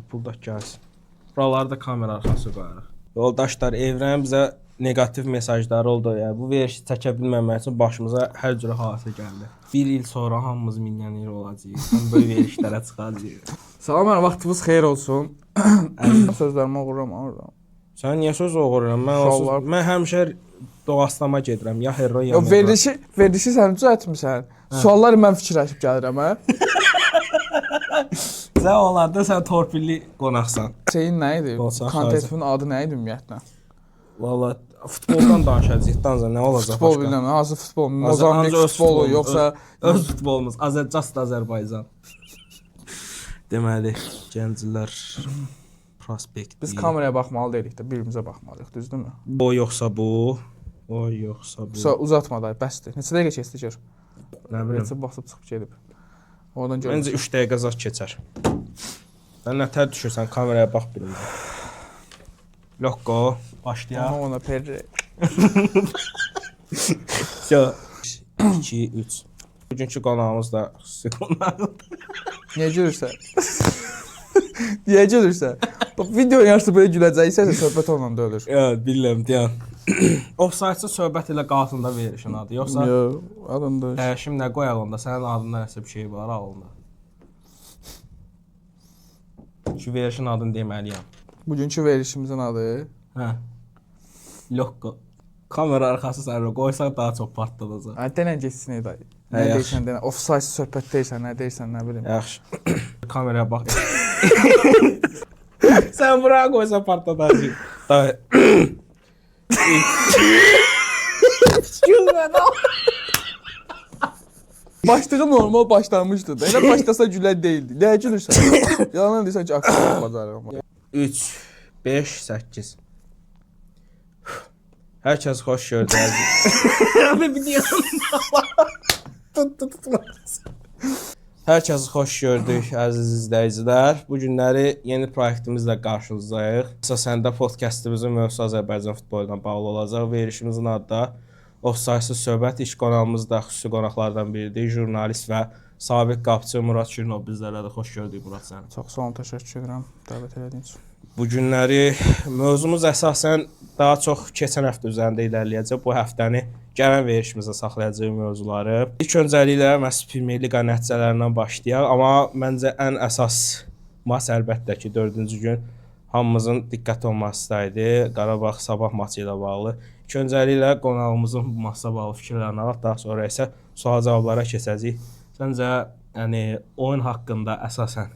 pul da gəlsin. Buralarda kamera arxası qoyarıq. Yoldaşlar, Evren bizə negativ mesajları oldu. Yəni bu verişi çəkə bilməmək üçün başımıza hər cür hadisə gəldi. Bir il sonra hamımız milyonər olacağıq. Həm böyle verişlərə çıxacağıq. Salam, vaxtınız xeyir olsun. Sözlərimi oğuram orada. Sən niyə söz oğururam? Mən həmişə doğaslama gedirəm. Ya Herro ya. Verilişi sən düzəltmisən. Sualları mən fikirləşib gəlirəm, hə? Sən onlarda sən torpilli qonaqsan. Şeyin nə idi? Kontentin adı nə idi ümumiyyətlə? Valla futboldan danışacağıq. Danca nə olacaq futbol başqa? Bilmirəm, hansı futbol? Mozambik futbolu yoxsa öz futbolumuz, Azərbaycan. Deməli, gənclər prospekt. Biz kameraya baxmalı deyilik də, birimizə baxmalıyıq, düzdürmü? O yoxsa bu. O yoxsa bu. Uzatma da, bəsdir. Neçə dəqiqə keçdi gör? Nə bilim. Neçə basıb çıxıb gedib. Oradan gör. Məncə 3 dəqiqə zat keçər. Sən nətər düşürsən, kameraya bax birimizə. Lokko, başlayaq. Ona perri. 2, 3. Bugünkü qonağımız da xüsusi qonağıdır. Niyə gülürsən? Niyə gülürsən? Video yarısı belə güləcəksən, söhbət onunla da ölür. Bilirəm, deyən. Offside-sı söhbət ilə qalsında verişin adı, yoxsa? Yox, adında. Dəyişim nə qoyaq onda? Sənin adında nəsə bir şey var ağlında. Şu verişin adını deməliyəm. Bugünkü verişimizin adı? Hə. Lokko. Kamera arxası sənə qoysaq daha çox partladacaq. Denən geçsin ey dayı. Nə deyirsən denən? Offside söhbət deyirsən, nə deyirsən, nə bilim. Yaxşı. Kameraya bax. Sən bura qoysan partladacaq. Dayı. Gülmə də. Başlığı normal başlanmışdı da. Elə başlasa gülər değildi. Nəyə gülürsən? Yalan deyirsən ki, aksiyon bacarığım var. 3, 5, 8. Hər kəs xoş gördünüz. Abi bir deyəm. Hər kəsi xoş gördük, əziz izləyicilər. Bu günləri yeni proyektimizlə qarşınızdayıq. Əsasən də podkastımızın mövzusu Azərbaycan futbolu ilə bağlı olacaq. Verişimizin adı da Offside-sız söhbət. İlk qonağımız da xüsusi qonaqlardan biridir. Jurnalist və sabiq qapıçı Murad Şirinov bizlərlə xoş gördük Murad səni. Çox sağ olun, təşəkkür edirəm dəvət etdiyiniz üçün. Bu günləri mövzumuz əsasən daha çox keçən həftə üzərində irəliləyəcək. Bu həftəni gələn verişimizə saxlayacağıq mövzuları. İlk öncəliklə məhz Premier Liqa nəticələrindən başlayaq. Amma məncə ən əsas maç əlbəttə ki, 4-cü gün hamımızın diqqət olması idi. Qarabağ Sabah maçı ilə bağlı. İlk öncəliklə qonağımızın bu maçla bağlı fikirlərini alaq, daha sonra isə sual-cavablara keçəcəyik. Səncə, yəni oyun haqqında əsasən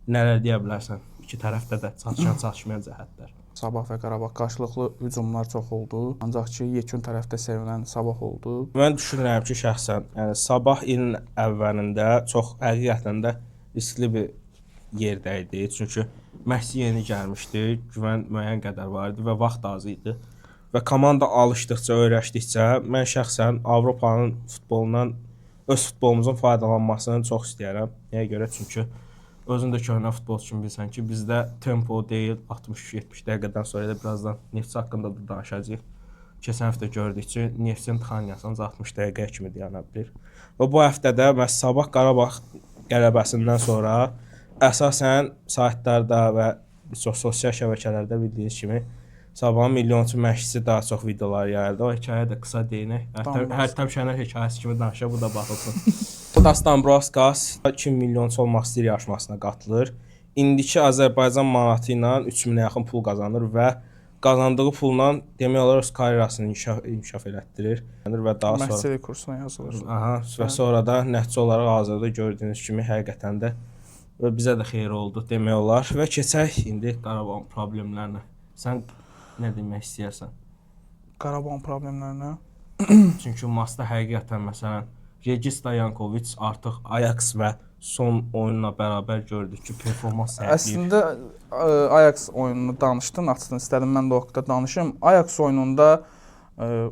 nələr deyə bilərsən? İki tərəfdə də çatışmayan cəhətlər. Sabah və Qarabağ qarşılıqlı hücumlar çox oldu. Ancaq ki, yekun tərəfdə sevinən Sabah oldu. Mən düşünürəm ki, şəxsən, yəni Sabah ilin əvvəlində çox həqiqətən də riskli bir yerdə idi. Çünki Messi yeni gəlmişdi, güvən müəyyən qədər var idi və vaxt az idi. Və komanda alışdıqca, öyrəşdikcə mən şəxsən Avropanın futbolundan öz futbolumuzun faydalanmasını çox istəyirəm. Nəyə görə? Çünki özün də köhnə futbolçu kimi bilsən ki, bizdə tempo deyil, 60-70 dəqiqədən sonra da birazdan Neftçi haqqında da danışacağıq. Keçən həftə gördük ki, Neftçinin tıxaniyası 60 dəqiqəyə kimi dayana bilir. Və bu həftədə məhz Sabah Qarabağ qələbəsindən sonra əsasən saytlarda və sosial şəbəkələrdə bildiyiniz kimi Sabahın milyonçu məşqçisi daha çox videolar yayıldı. O hekayə də qısa deyinək. Hər təbşənər hekayəsi kimi danışa, bu da baxılsın. Dastambroskas 2 milyonçu olmaq istəyir yarışmasına qatılır. İndiki Azərbaycan manatı ilə 3000-ə yaxın pul qazanır və qazandığı pulla demək olar öz karyerasını inkişaf elətdirir. Və daha sonra məşqçilik kursuna yazılır. Və sonra da nəticə olaraq hazırda gördüyünüz kimi həqiqətən də bizə də xeyir oldu demək olar. Və keçək indi Qarabağ problemlərinə. Sən nə demək istəyirsən? Qarabağ problemlərinə? Çünki maçda həqiqətən məsələn Regis Dayankoviç artıq Ajax və son oyunla bərabər gördük ki, performans səhvləyir. Əslində Ajax oyununu danışdın, açdın, istədim mən də o haqqda danışım. Ajax oyununda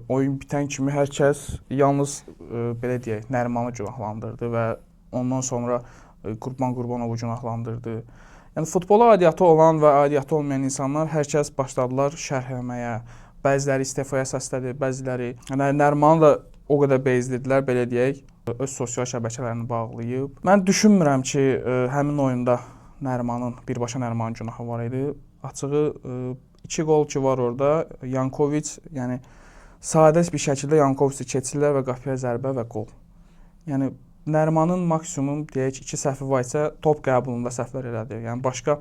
oyun bitən kimi hər kəs yalnız belə deyək, Nərimanı günahlandırdı və ondan sonra Qurbanovu günahlandırdı. Yəni futbola aidiyyatı olan və aidiyyatı olmayan insanlar hər kəs başladılar şərh eləməyə. Bəziləri istifaya səslədi, bəziləri Nərimanı da o qədər bezdirdilər, belə deyək, öz sosial şəbəkələrini bağlayıb. Mən düşünmürəm ki, həmin oyunda Nərimanın, birbaşa Nərimanın günahı var idi. Açığı 2 qol ki var orada. Yankoviç, yəni sadə bir şəkildə Yankoviçi keçirlər və qapıya zərbə və qol. Yəni Nərimanın maksimum deyək 2 səhvi var isə top qəbulunda səhvlər elədi. Yəni başqa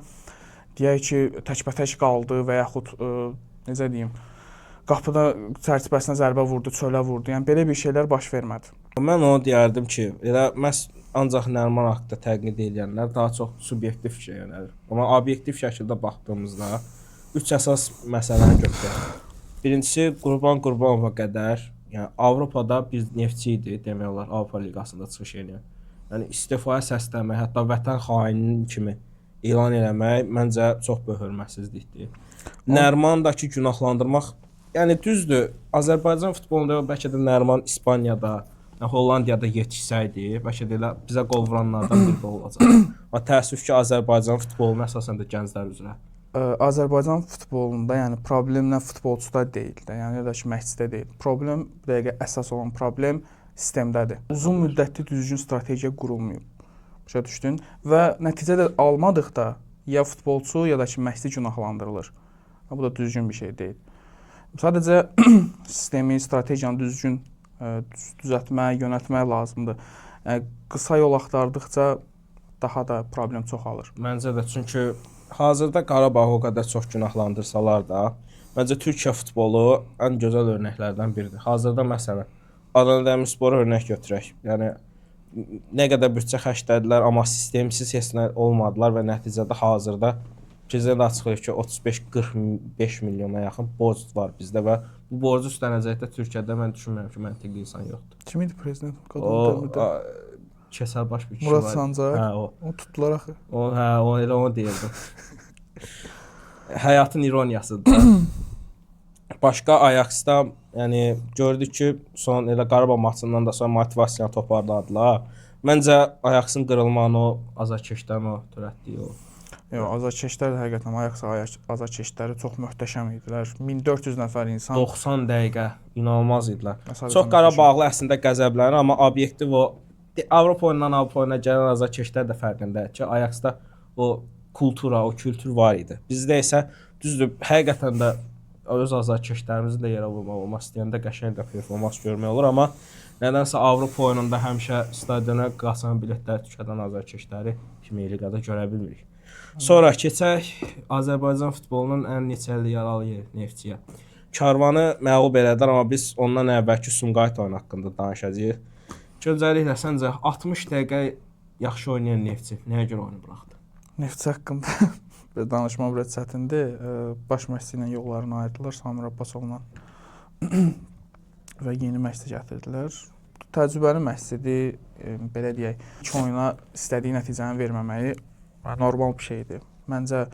deyək ki, təkbətək qaldı və yaxud necə deyim, qapıda çərçivəsinə zərbə vurdu, çölə vurdu. Yəni belə bir şeylər baş vermədi. Mən onu deyərdim ki, elə məhz ancaq Nəriman haqqında tənqid edənlər daha çox subyektiv fikrə yönəlir. Amma obyektiv şəkildə baxdığımızda 3 əsas məsələni götürək. Birincisi Qurban Qurbanova qədər, yəni Avropada biz Neftçi idi, demək olar Avropa liqasında çıxış edən. Yəni istifaya səsləmək, hətta vətən xaininin kimi elan eləmək məncə çox böyük hörmətsizlikdir. Nərimandakı günahlandırmaq, yəni düzdür, Azərbaycan futbolunda bəlkə də Nəriman İspaniyada, Hollandiyada yetişsəydi, bəlkə də elə bizə qol vuranlardan biri olacaq. Amma təəssüf ki, Azərbaycan futbolunun əsasən də gənclər üzrə. Azərbaycan futbolunda, yəni problem nə futbolçuda deyil də, yəni ya da ki, məşqçidə deyil. Problem, bu dəqiqə əsas olan problem sistemdədir. Uzun müddətli düzgün strategiya qurulmayıb. Başa düşdün? Və nəticə də almadıqda ya futbolçu ya da ki, məşqçi günahlandırılır. Bu da düzgün bir şey deyil. Sadəcə sistemi, strategiyanı düzgün düzəltmək, yönəltmək lazımdır. Yəni, qısa yol axtardıqca daha da problem çoxalır. Məncə də, çünki hazırda Qarabağ o qədər çox günahlandırsalar da, məncə Türkiyə futbolu ən gözəl örnəklərdən biridir. Hazırda məsələn, Adana Demirspor örnək götürək. Yəni nə qədər büdcə xərclədilər, amma sistemsiz heç nə olmadılar və nəticədə hazırda prezident açıqlayır ki, 35-45 milyona yaxın borc var bizdə və bu borcu üstələnəcəkdə Türkiyədə mən düşünmürəm ki, məntiqli insan yoxdur. Kim idi prezident? O Kəsərbaş bir kişi Murad var. Sancaq. Hə, o. O tutdular axı. O, hə, o elə onu deyirdim. Həyatın ironiyasıdır. Başqa Ajaxda, yəni gördük ki, son elə Qarabağ maçından da sonra motivasiyanı toparladılar. Məncə Ajaxın qırılmanı o azarkeşdən o törətdiyi o. Yox, azarkeşlər də həqiqətən Ajax azarkeşləri çox möhtəşəm idilər. 1400 nəfər insan 90 dəqiqə inanılmaz idilər. Sadəcə Çox Qarabağlı əslində qəzəblənir, amma obyektiv o Avropa oyunundan Avropa oyuna gələn azarkeşlər də fərqindədir ki, Ajaxda o kultura, o kültür var idi. Bizdə isə düzdür, həqiqətən də öz azarkeşlərimizi də yerə vurmaq olmaz. İstəyəndə qəşəng də performans görmək olur, amma nədənsə Avropa oyununda həmişə stadiona qaçan biletləri tükədən azarkeşləri kimi liqada görə bilmirik. Sonra keçək Azərbaycan futbolunun ən neçəli yaralı yeri Neftçiyə. Karvanı məğlub elədilər, amma biz ondan əvvəlki Sumqayıt oyunu haqqında danışacağıq. Gözəlliklə səncə 60 dəqiqə yaxşı oynayan Neftçi nəyə görə oyunu buraxdı? Neftçi haqqında danışmaq biraz çətindir. Baş məşqçi ilə yollarını ayırdılar Samir Abbasovla və yeni məşqçi gətirdilər. Təcrübəli məşqçidir, belə deyək, iki oyuna istədiyi nəticəni verməməyi normal bir şeydir. Məncə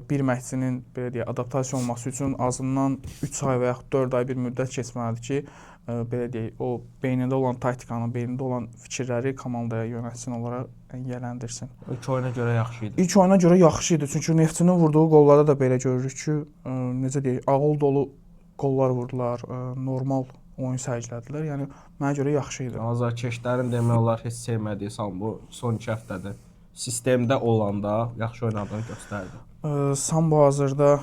bir məşqçinin belə deyək, adaptasiya olması üçün azından 3 ay və yaxud 4 ay bir müddət keçməlidir ki, belə deyək, o beynində olan taktikanı, beynində olan fikirləri komandaya yönəltsin, onlara yiyələndirsin. İlk oyuna görə yaxşı idi. İlk oyuna görə yaxşı idi, çünki Neftçinin vurduğu qollarda da belə görürük ki, necə deyək, ağıl dolu qollar vurdular, normal oyun sərgilədilər. Yəni mənə görə yaxşı idi. Azarkeşlərin demək olar heç sevmədiyi Sambo son 2 həftədir sistemdə olanda yaxşı oynadığını göstərdi. Sambo hazırda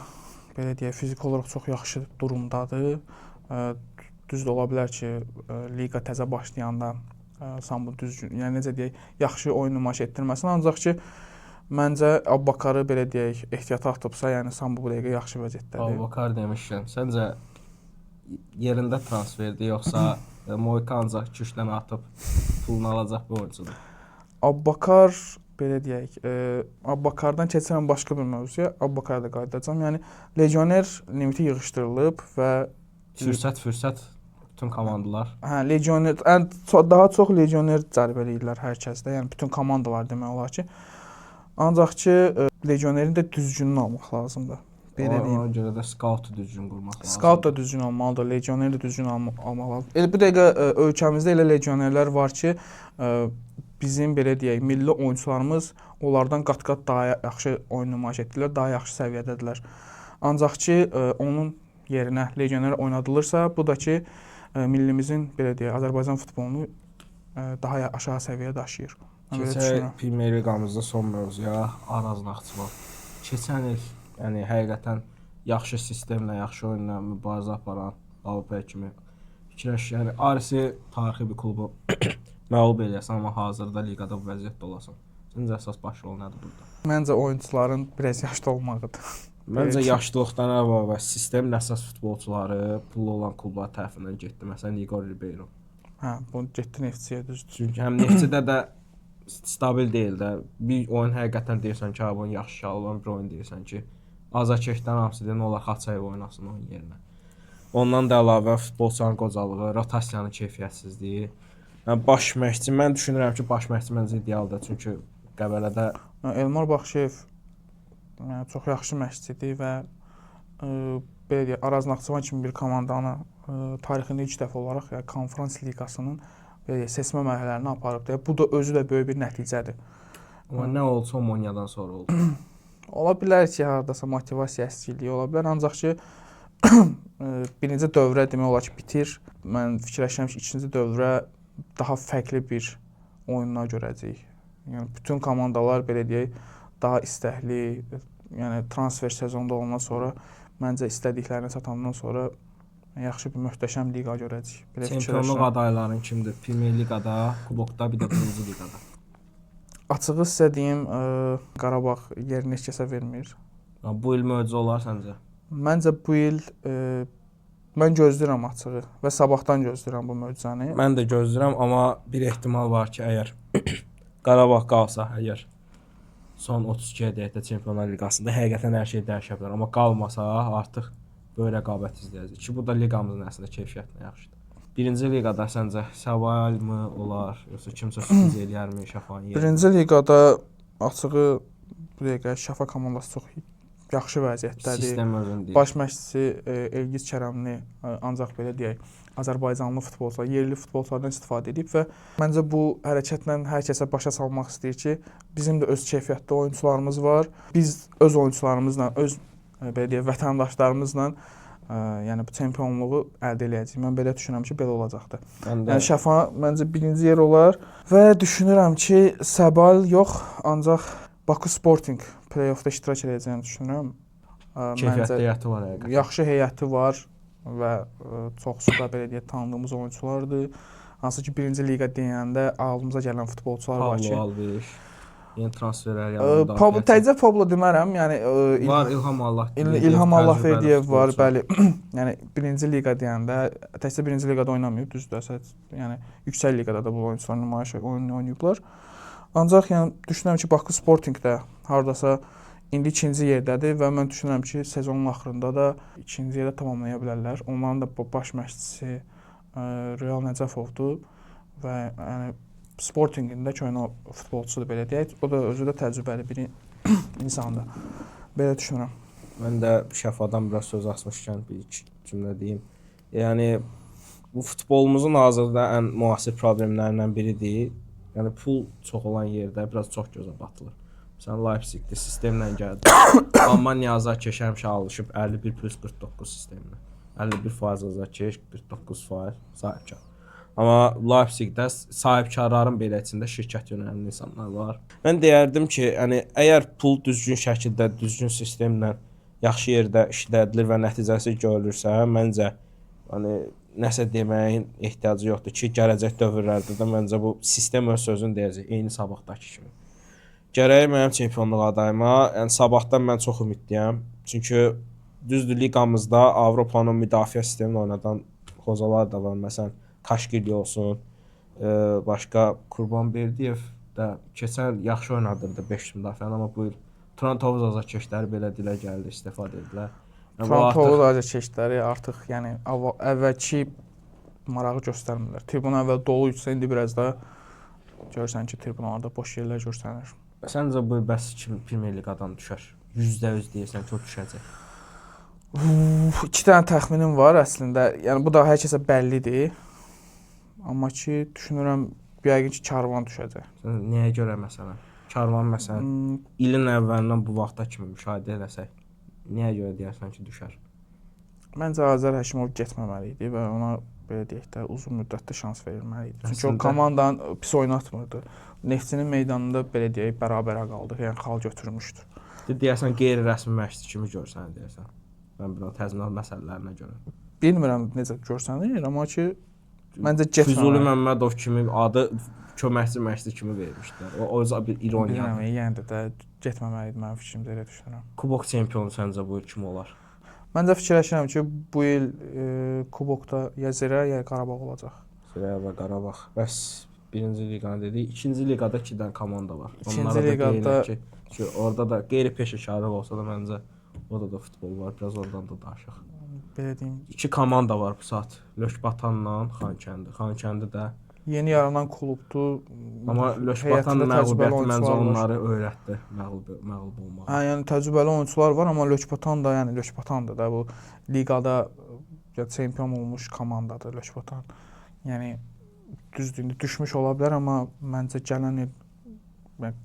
belə deyək, fiziki olaraq çox yaxşı durumdadır. Düzdür, ola bilər ki, liqa təzə başlayanda Sambo düzgün, yəni necə deyək, yaxşı oyun nümayiş etdirməsin, ancaq ki, məncə Abbakarı belə deyək, ehtiyata atıbsa, yəni Sambo bu dəqiqə yaxşı vəziyyətdədir. Abbakar demişkən, səncə yerində transferdir, yoxsa Moika ancaq 2-3 dənə atıb pulunu alacaq bir oyuncudur? Abbakar belə deyək, Abbakardan keçirəm başqa bir mövzuya, Abbakara da qayıdacağam. Yəni legioner limiti yığışdırılıb və fürsət bütün komandalar. Hə, legioner daha çox legioner cəlb eləyirlər hər kəsdə. Yəni bütün komandalar demək olar ki. Ancaq ki, legionerin də düzgününü almaq lazımdır. Belə deyim. Ona görə də skautu düzgün qurmaq lazımdır. Skaut da düzgün olmalıdır, legioner də düzgün almaq lazımdır. Elə bu dəqiqə ölkəmizdə elə legionerlər var ki, bizim belə deyək, milli oyunçularımız onlardan qat-qat daha yaxşı oyun nümayiş etdilər, daha yaxşı səviyyədədirlər. Ancaq ki, onun yerinə legioner oynadılırsa, bu da ki, millimizin belə deyək, Azərbaycan futbolunu daha aşağı səviyyəyə daşıyır. Mən belə Keçən düşünürəm. Premier Liqamızda son mövzuya Araz Naxçıvan. Keçən il, yəni həqiqətən yaxşı sistemlə, yaxşı oyunla mübarizə aparan Avropa kimi fikirləş, yəni Arisi tarixi bir klubu məğlub eləyəsən, amma hazırda liqada bu vəziyyətdə olasan. Səncə əsas baş rol nədir burada? Məncə oyunçuların biraz yaşlı olmağıdır. Məncə yaşlılıqdan əlavə sistemin əsas futbolçuları pullu olan klublar tərəfindən getdi. Məsələn, Igor Ribeiro. Hə, bu getdi Neftçiyə düzdür. Çünki həm Neftçidə də stabil deyil də. Bir oyun həqiqətən deyirsən ki, bu yaxşı şalvan, bir oyun deyirsən ki, Azarkeşdən hamısı deyir, nə olar Xaçayev oynasın onun yerinə. Ondan da əlavə futbolçuların qocalığı, rotasiyanın keyfiyyətsizliyi. Yəni baş məşqçi, mən düşünürəm ki, baş məşqçi məncə idealdır. Çünki Qəbələdə Elmar Baxşeyev yəni çox yaxşı məşqçidir və belə deyək, Araz Naxçıvan kimi bir komandanı tarixində ilk dəfə olaraq yəni konferans liqasının belə deyək, seçmə mərhələlərini aparıb. Bu da özü də böyük bir nəticədir. amma nə olsa Omoniyadan sonra oldu. Ola bilər ki, hardasa motivasiya əskikliyi ola bilər, ancaq ki birinci dövrə demək olar ki, bitir. Mən fikirləşirəm ki, ikinci dövrə daha fərqli bir oyunlar görəcəyik. Yəni bütün komandalar belə deyək, daha istəkli, yəni transfer sezonunda olandan sonra məncə istədiklərinə çatandan sonra yaxşı bir möhtəşəm liqa görəcəyik. Belə Çempionluq fikirləşirəm. adayların kimdir? Premier Liqada, Kubokda, bir də birinci liqada. Açığı sizə deyim, Qarabağ yerini heç kəsə vermir. Bu il möcüzə olar səncə? Məncə bu il mən gözləyirəm açığı və sabahdan gözləyirəm bu möcüzəni. Mən də gözləyirəm, amma bir ehtimal var ki, əgər Qarabağ qalsa, əgər son 32-yə deyək də Çempionlar Liqasında həqiqətən hər şey dəyişə bilər, amma qalmasa artıq böyük rəqabət izləyəcəyik ki, bu da liqamızın əslində keyfiyyətinə yaxşıdır. Birinci liqada səncə Səval mı olar, yoxsa kimsə sürpriz eləyərmi Şəfanın yerinə? Birinci liqada açığı bu dəqiqə Şəfa komandası çox yaxşı vəziyyətdədir. Sistem özünü deyir. Baş məşqçisi Elgiz Kərəmli ancaq belə deyək, Azərbaycanlı futbolçular, yerli futbolçulardan istifadə edib və məncə bu hərəkətlə hər kəsə başa salmaq istəyir ki, bizim də öz keyfiyyətli oyunçularımız var. Biz öz oyunçularımızla, öz belə deyək, vətəndaşlarımızla yəni bu çempionluğu əldə edəcəyik. Mən belə düşünürəm ki, belə olacaqdır. Yəni Şəfa məncə birinci yer olar və düşünürəm ki, Səbal yox, ancaq Baku Sporting play-offda iştirak edəcəyini düşünürəm. Keyfiyyətli heyəti var həqiqətən. Yaxşı heyəti var və çoxsu da belə deyək tanıdığımız oyunçulardır. Hansı ki birinci liqa deyəndə ağlımıza gələn futbolçular var ki, Pablo Alves, yeni transferlər yanında. Pablo təcə Pablo demərəm, yəni var İlham Allah. İlham Allahverdiyev var, bəli. Yəni birinci liqa deyəndə təkcə birinci liqada oynamayıb, düzdür, yəni yüksək liqada da bu oyunçular nümayiş oynayıblar. Ancaq yəni düşünürəm ki, Baku Sporting də hardasa indi ikinci yerdədir və mən düşünürəm ki, sezonun axırında da ikinci yerdə tamamlaya bilərlər. Onların da baş məşqçisi Real Nəcəfovdur və yəni Sportingin də köhnə futbolçusudur belə deyək. O da özü də təcrübəli bir insandır. Belə düşünürəm. Mən də Şəfadan biraz söz açmışkən bir iki cümlə deyim. Yəni bu futbolumuzun hazırda ən müasir problemlərindən biridir. Yəni pul çox olan yerdə biraz çox gözə batılır. Məsələn, Leipzig-də sistemlə gəldi. Almaniya Azarkeş həmişə alışıb 51+49 sisteminə. 51% Azarkeş, 49% sahibkar. Amma Leipzig-də sahibkarların belə içində şirkət yönələn insanlar var. Mən deyərdim ki, yəni əgər pul düzgün şəkildə, düzgün sistemlə yaxşı yerdə işlədilir və nəticəsi görülürsə, məncə yəni nəsə deməyin ehtiyacı yoxdur ki, gələcək dövrlərdə də məncə bu sistem öz sözünü deyəcək, eyni sabahdakı kimi. Gərək mənim çempionluq adayıma, yəni sabahdan mən çox ümidliyəm. Çünki düzdür liqamızda Avropanın müdafiə sistemini oynadan qozalar da var. Məsələn, Kaşgili olsun, başqa Qurbanberdiyev də keçən yaxşı oynadırdı 5 müdafiəni, amma bu il Turan-Tovuz Azarkeşləri belə dilə gəldi, istifadə edilər. Turan-Tovuz Azarkeşləri artıq yəni əvvəlki marağı göstərmirlər. Tribun əvvəl dolu isə indi biraz da görürsən ki, tribunalarda boş yerlər görsənir. Səncə bu bəs kim Premier Liqadan düşər? %100 deyirsən ki, o düşəcək. 2 dənə təxminim var əslində. Yəni bu da hər kəsə bəllidir. Amma ki, düşünürəm yəqin ki, Karvan düşəcək. Nəyə görə məsələn? Karvan məsələn ilin əvvəlindən bu vaxta kimi müşahidə eləsək, nəyə görə deyərsən ki, düşər? Məncə Azər Həkimov getməməli idi və ona belə deyək də, uzun müddətli şans verilməli idi. Çünki Əslində- o komandanı pis oynatmırdı. Neftçinin meydanında belə deyək, bərabərə qaldıq. Yəni xal götürmüşdü. Deyəsən qeyri-rəsmi məşqçi kimi görsən deyəsən. Mən buna təzminat məsələlərinə görə. Bilmirəm necə görsənir, amma ki məncə Füzuli getməməli. Məmmədov kimi adı köməkçi məşqçi kimi vermişdilər. O özü bir ironiya. Bilmirəm, yəni də getməməli idi mənim fikrimdə elə düşünürəm. Kubok çempionu səncə bu il kim olar? Məncə fikirləşirəm ki, bu il kubokda ya Zirə, ya Qarabağ olacaq. Zirə və Qarabağ. Bəs birinci liqanı dedik. İkinci liqada 2 dənə komanda var. İkinci Onlara da liqada- deyirlər ki, orada da qeyri-peşəkarlıq olsa da məncə orada da futbol var. Biraz oradan da danışaq. Belə deyim, 2 komanda var bu saat. Lökbatanla Xankəndi. Xankəndi də yeni yaranan klubdur. amma Lökbatan Həyətində təcrübəli məğlubiyyəti məncə oyunçular var. onları öyrətdi məğlub olmağa. Hə, yəni təcrübəli oyunçular var, amma Lökbatan da, yəni Lökbatandır da bu liqada ya çempion olmuş komandadır Lökbatan. Yəni düzdür, indi düşmüş ola bilər, amma məncə gələn il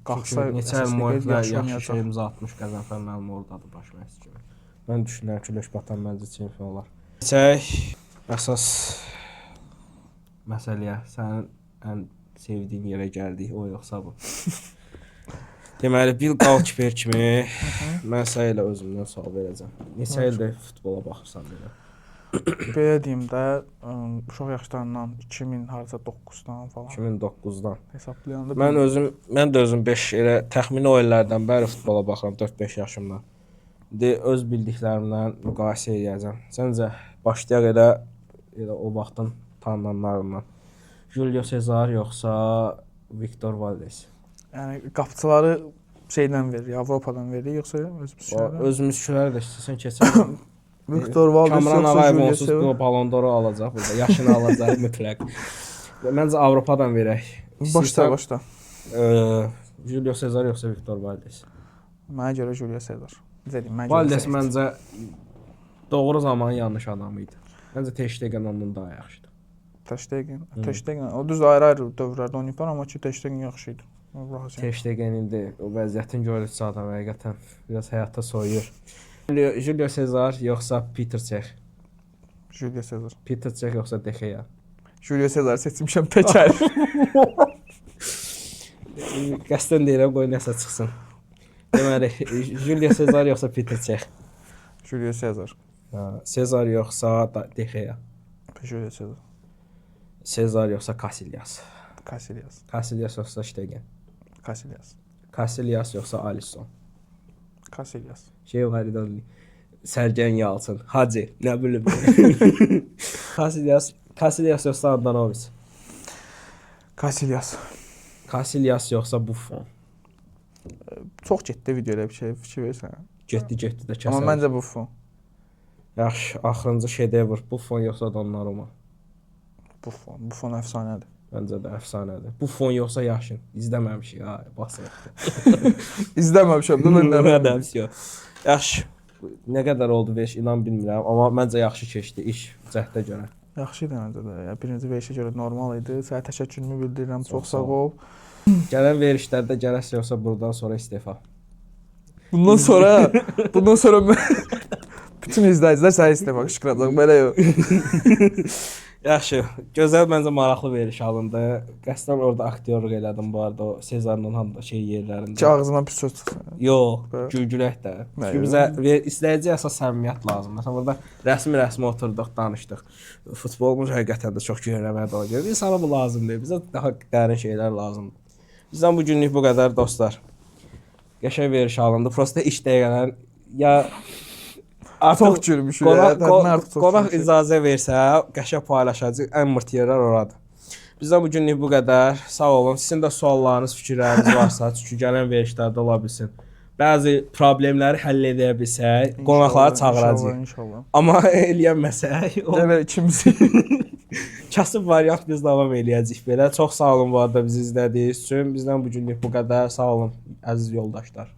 qalxsa neçə il müəllimlər yaxşı oynayacaq. şey imza atmış Qəzənfər müəllim ordadır baş məşqçi kimi. Mən düşünürəm ki, Lökbatan məncə çempion olar. Keçək əsas məsələyə. Sənin ən sevdiyin yerə gəldik, o yoxsa bu. Deməli, Bill Goalkeeper kimi mən sənə elə özümdən sual verəcəm. Neçə ildir futbola baxırsan belə? Belə deyim də, uşaq yaşlarından 2000 harca 9-dan falan 2009-dan. hesablayanda Mən də özüm 5 elə təxmini o illərdən bəri futbola baxıram 4-5 yaşımdan. İndi öz bildiklərimdən müqayisə edəcəm. Səncə başlayaq elə o vaxtın tanınanlarından. Julio Cesar yoxsa Victor Valdes? yəni qapıçıları şeydən verir, Avropadan verir, yoxsa özümüzdən? Özümüzkülər də istəsən keçək. Viktor Valdes Kamran yoxsa Ağayev Julio onsuz Cesar? bu Ballon d'Or alacaq burada. Yaşını alacaq mütləq. Məncə Avropadan verək. Başla. Julio Cesar yoxsa Victor Valdes? Mənə görə Julio Cesar. Necə deyim, mənə Valdes görə məncə doğru zamanın yanlış adamı idi. Məncə Ter Stegen ondan daha yaxşıdır. Ter Stegen, o düz ayrı-ayrı dövrlərdə oynayıblar, amma ki Ter Stegen yaxşı idi. Ter Stegen indi o vəziyyətin görücüsü adam həqiqətən biraz həyata soyuyur. Julio Cesar yoxsa Peter Cech? Julio Cesar. Peter Cech yoxsa De Gea? Julio Cesar seçmişəm təkər. Qəsdən deyirəm qoy nəsə çıxsın. Deməli, Julio Cesar yoxsa Peter Cech? Julio Cesar. Cesar yoxsa De Gea? Julio Cesar. Cesar yoxsa Casillas? Casillas. Casillas yoxsa Stegen? Casillas. Casillas yoxsa Alisson? Casillas. Şey Xəridan Sərgən Yalçın, Hacı, nə bilim. Casillas yoxsa Andanovic? Casillas. Casillas yoxsa Buffon? Çox getdi videoda bir şey fikir versən. Getdi də kəsər. Amma məncə Buffon. Yaxşı, axırıncı şedevr Buffon yoxsa Donnarumma? Buffon əfsanədir. Məncə də əfsanədir. Buffon yoxsa Yaşin? İzləməmişik ha, basın. İzləməmişəm də mən Nədən? Yaxşı. Nə qədər oldu veş inan bilmirəm, amma məncə yaxşı keçdi iş cəhdə görə. Yaxşı idi məncə də. Yəni birinci verişə görə normal idi. Sənə təşəkkürümü bildirirəm. Çox sağ ol. Gələn verişlərdə gələsə yoxsa burdan sonra istefa. Bundan sonra bütün izləyicilər səni istefa qışqıracaq. Belə yox. Yaxşı, gözəl məncə maraqlı veriş alındı. Qəsdən orada aktyorluq elədim bu arada o Sezarın handa şey yerlərində. Ki ağzından pis söz çıxsın. Yox, gülgülək də. Nə, Çünki bizə izləyiciyə əsas səmimiyyət lazımdır. Məsələn burada rəsmi oturduq, danışdıq. Futbolumuz həqiqətən də çox görünməli olacaq. İnsana bu lazımdır. Bizə daha dərin şeylər lazımdır. Bizdən bu günlük bu qədər dostlar. Qəşəng veriş alındı. Prosta iş dəqiqələrin ya Çox gülmüşük. Qonaq icazə versə, qəşəng paylaşacağıq. Ən mırt yerlər oradır. Bizdən bu günlük bu qədər. Sağ olun. Sizin də suallarınız, fikirləriniz varsa, çünki gələn verişlərdə ola bilsin. Bəzi problemləri həll edə bilsək, qonaqları çağıracağıq. İnşallah. Amma eləyəməsək, Elə ikimizi kasıb variant biz davam eləyəcəyik belə. Çox sağ olun bu arada bizi izlədiyiniz üçün. Bizdən bu günlük bu qədər. Sağ olun əziz yoldaşlar.